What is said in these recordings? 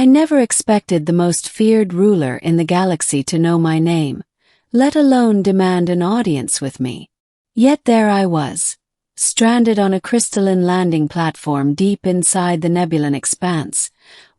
I never expected the most feared ruler in the galaxy to know my name, let alone demand an audience with me. Yet there I was, stranded on a crystalline landing platform deep inside the nebulan expanse,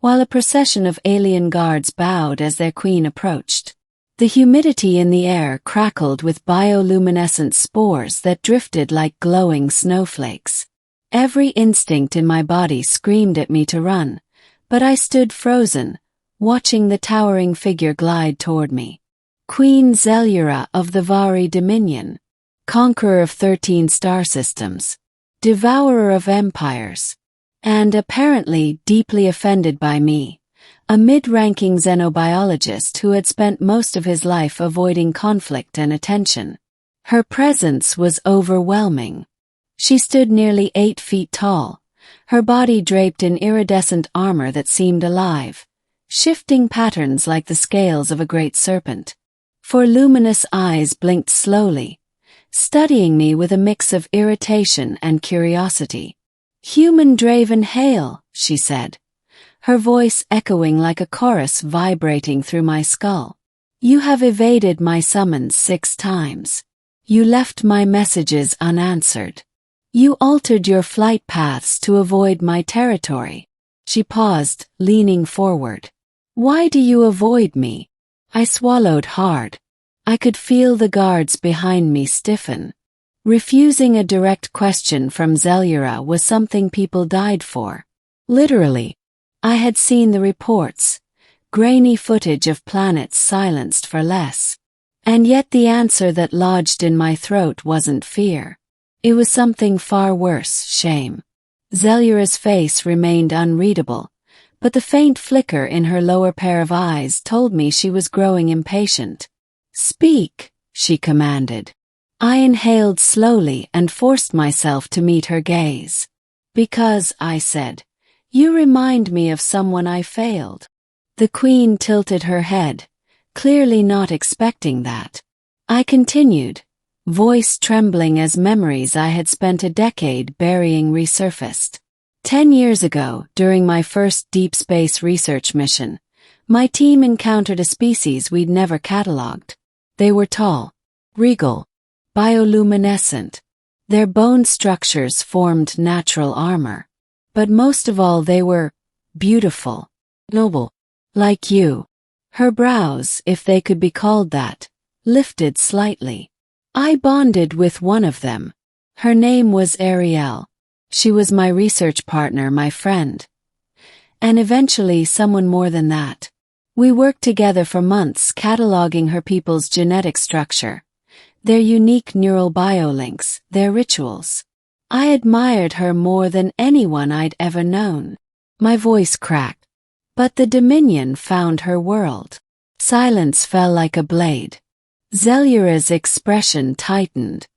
while a procession of alien guards bowed as their queen approached. The humidity in the air crackled with bioluminescent spores that drifted like glowing snowflakes. Every instinct in my body screamed at me to run, but I stood frozen, watching the towering figure glide toward me. Queen Zellura of the Vari Dominion, conqueror of 13 star systems, devourer of empires, and apparently deeply offended by me, a mid-ranking xenobiologist who had spent most of his life avoiding conflict and attention. Her presence was overwhelming. She stood nearly 8 feet tall, her body draped in iridescent armor that seemed alive, shifting patterns like the scales of a great serpent. Four luminous eyes blinked slowly, studying me with a mix of irritation and curiosity. "Human Draven hail," she said, her voice echoing like a chorus vibrating through my skull. "You have evaded my summons 6 times. You left my messages unanswered. You altered your flight paths to avoid my territory." She paused, leaning forward. "Why do you avoid me?" I swallowed hard. I could feel the guards behind me stiffen. Refusing a direct question from Zellura was something people died for. Literally. I had seen the reports, grainy footage of planets silenced for less. And yet the answer that lodged in my throat wasn't fear. It was something far worse, shame. Zellura's face remained unreadable, but the faint flicker in her lower pair of eyes told me she was growing impatient. "Speak," she commanded. I inhaled slowly and forced myself to meet her gaze. "Because," I said, "you remind me of someone I failed." The queen tilted her head, clearly not expecting that. I continued, voice trembling as memories I had spent a decade burying resurfaced. 10 years ago, during my first deep space research mission, my team encountered a species we'd never catalogued. They were tall, regal, bioluminescent. Their bone structures formed natural armor. But most of all they were beautiful, noble, like you. Her brows, if they could be called that, lifted slightly. I bonded with one of them. Her name was Ariel. She was my research partner, my friend. And eventually someone more than that. We worked together for months cataloging her people's genetic structure, their unique neural biolinks, their rituals. I admired her more than anyone I'd ever known. My voice cracked. But the Dominion found her world. Silence fell like a blade. Zellura's expression tightened.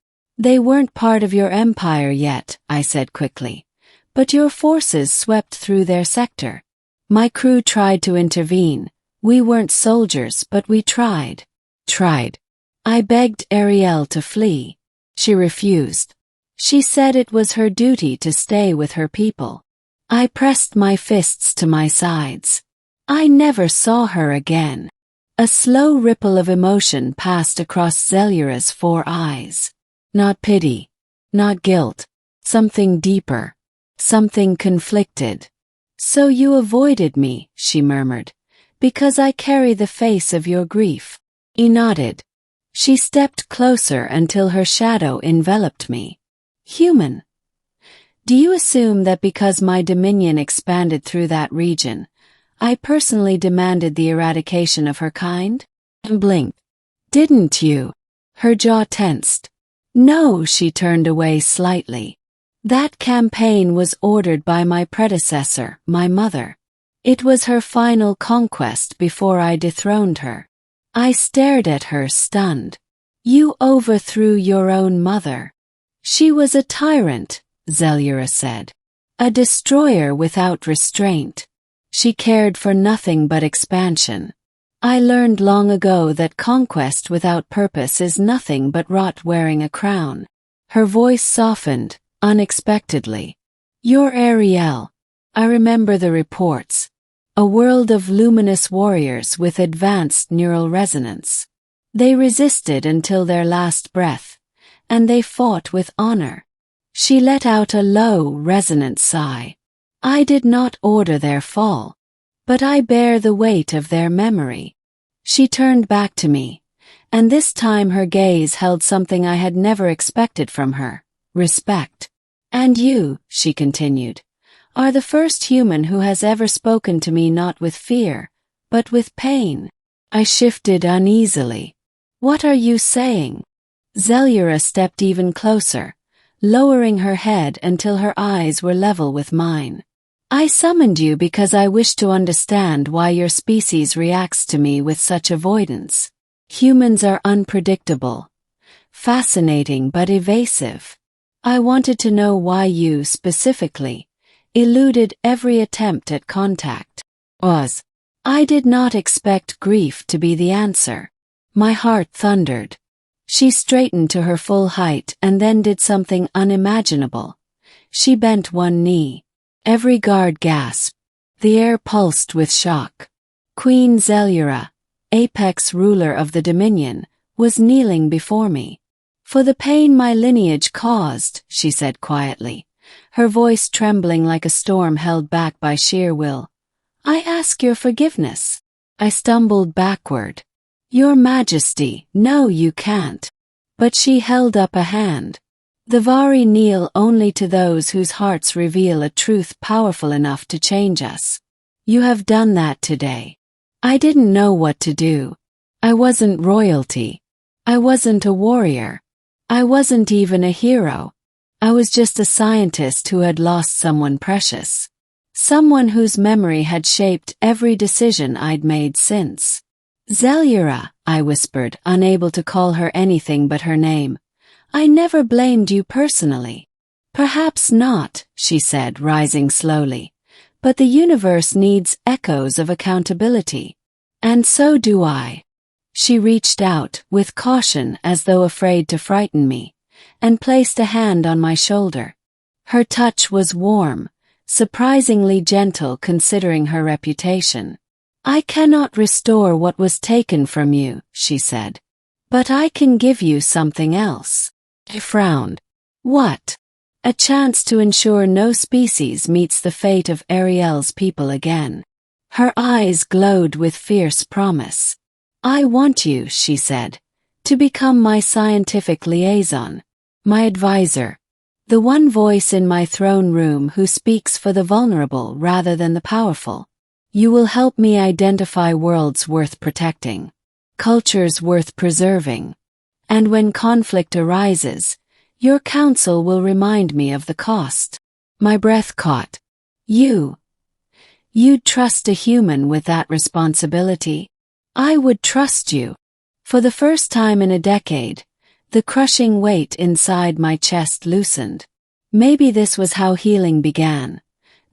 "They weren't part of your empire yet," I said quickly. "But your forces swept through their sector. My crew tried to intervene. We weren't soldiers, but we tried." I begged Ariel to flee. She refused. She said it was her duty to stay with her people. I pressed my fists to my sides. I never saw her again. A slow ripple of emotion passed across Zellura's 4 eyes. Not pity. Not guilt. Something deeper. Something conflicted. "So you avoided me," she murmured, "because I carry the face of your grief." He nodded. She stepped closer until her shadow enveloped me. "Human. Do you assume that because my dominion expanded through that region, I personally demanded the eradication of her kind?" And blinked. "Didn't you?" Her jaw tensed. "No," she turned away slightly. "That campaign was ordered by my predecessor, my mother. It was her final conquest before I dethroned her." I stared at her, stunned. "You overthrew your own mother." "She was a tyrant," Zellura said. "A destroyer without restraint. She cared for nothing but expansion. I learned long ago that conquest without purpose is nothing but rot wearing a crown." Her voice softened, unexpectedly. "You're Ariel. I remember the reports. a world of luminous warriors with advanced neural resonance. They resisted until their last breath, and they fought with honor. She let out a low, resonant sigh. I did not order their fall, but I bear the weight of their memory. She turned back to me, and this time her gaze held something I had never expected from her: respect. And you, she continued, are the first human who has ever spoken to me not with fear, but with pain. I shifted uneasily. What are you saying? Zelyura stepped even closer, lowering her head until her eyes were level with mine. I summoned you because I wish to understand why your species reacts to me with such avoidance. Humans are unpredictable, fascinating but evasive. I wanted to know why you, specifically, eluded every attempt at contact. I did not expect grief to be the answer. My heart thundered. She straightened to her full height and then did something unimaginable. She bent one knee. Every guard gasped. The air pulsed with shock. Queen Zelyura, apex ruler of the Dominion, was kneeling before me. For the pain my lineage caused, she said quietly, her voice trembling like a storm held back by sheer will. I ask your forgiveness. I stumbled backward. Your Majesty, no, you can't. But she held up a hand. The Vari kneel only to those whose hearts reveal a truth powerful enough to change us. You have done that today. I didn't know what to do. I wasn't royalty. I wasn't a warrior. I wasn't even a hero. I was just a scientist who had lost someone precious. Someone whose memory had shaped every decision I'd made since. Zelyura, I whispered, unable to call her anything but her name. I never blamed you personally. Perhaps not, she said, rising slowly. But the universe needs echoes of accountability. And so do I. She reached out, with caution as though afraid to frighten me, and placed a hand on my shoulder. Her touch was warm, surprisingly gentle considering her reputation. I cannot restore what was taken from you, she said. But I can give you something else. I frowned. What? A chance to ensure no species meets the fate of Ariel's people again. Her eyes glowed with fierce promise. I want you, she said, to become my scientific liaison, my advisor, the one voice in my throne room who speaks for the vulnerable rather than the powerful. You will help me identify worlds worth protecting, cultures worth preserving, and when conflict arises, your counsel will remind me of the cost. My breath caught. You'd trust a human with that responsibility? I would trust you. For the first time in a decade, the crushing weight inside my chest loosened. Maybe this was how healing began,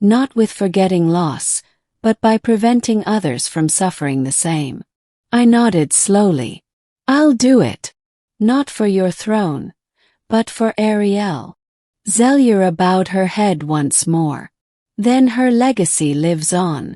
not with forgetting loss, but by preventing others from suffering the same. I nodded slowly. I'll do it. Not for your throne, but for Ariel. Zelyura bowed her head once more. Then her legacy lives on.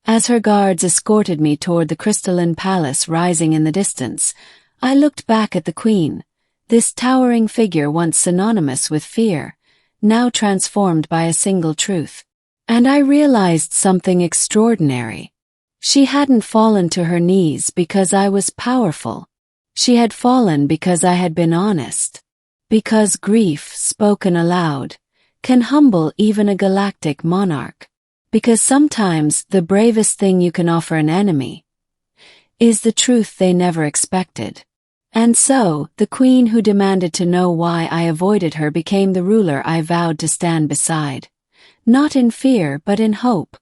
As her guards escorted me toward the crystalline palace rising in the distance, I looked back at the queen, this towering figure once synonymous with fear, now transformed by a single truth. And I realized something extraordinary. She hadn't fallen to her knees because I was powerful. She had fallen because I had been honest. Because grief, spoken aloud, can humble even a galactic monarch. Because sometimes the bravest thing you can offer an enemy is the truth they never expected. And so, the queen who demanded to know why I avoided her became the ruler I vowed to stand beside. Not in fear but in hope.